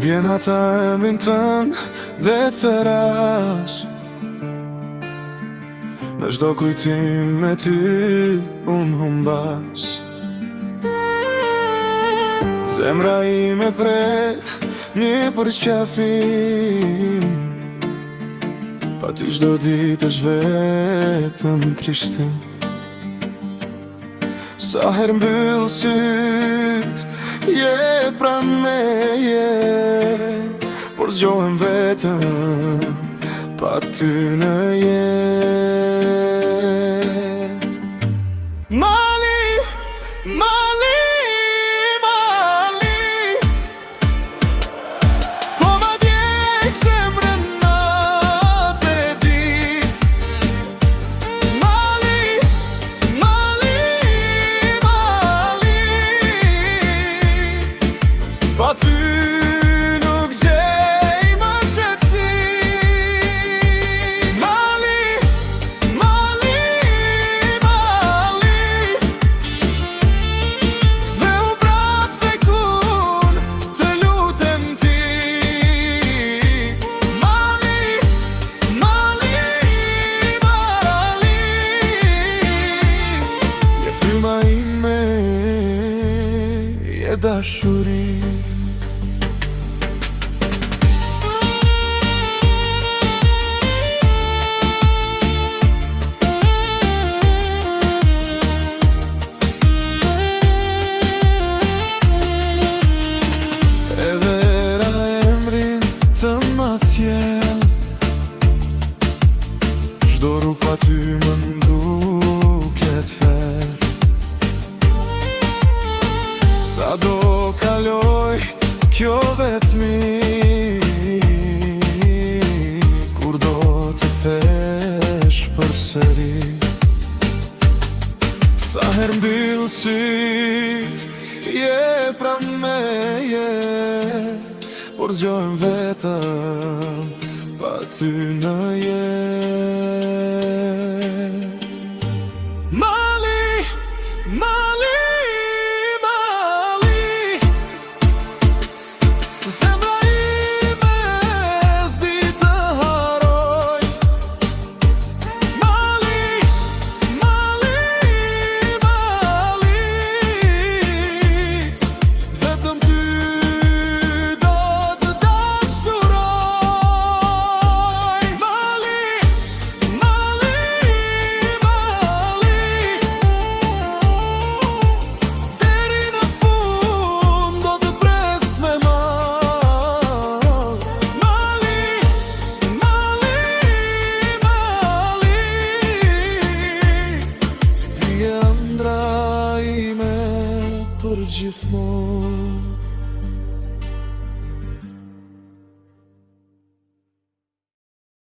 Bjen ata emrin tënd dhe thëras. Në çdo kujtim me ty unë humbas. Zemra ime pret një përqafim. Pa ty çdo ditë është vetëm trishtim. Sa herë mbyll syt, je pranë meje, por zgjohem vetëm pa ty në jetë. Mali, Mali, Mali, po ma djeg zemrën natë e ditë. Mali, Mali, Mali, pa ty nuk gjej më qetësi. Mali, Mali, Mali, dhe u prap tek unë të lutem ti. Mali, Mali, Mali, je fryma ime, je dashuri. Çdo rrugë pa ty më nduket fer. Sa do kaloj kjo vetmi, kur do të kthesh përsëri. Sa herë mbyll syt, je pranë meje, por zgjohem vetëm pa ty në jetë. Mali, Mali, Mali, zemra ime s'di të haroj. Mali, Mali, Mali, vetëm ty do të dashuroj. Mali, Mali, Mali, deri në fund do të pres me mal. Mali, Mali, Mali, bie ëndra ime për gjithmonë.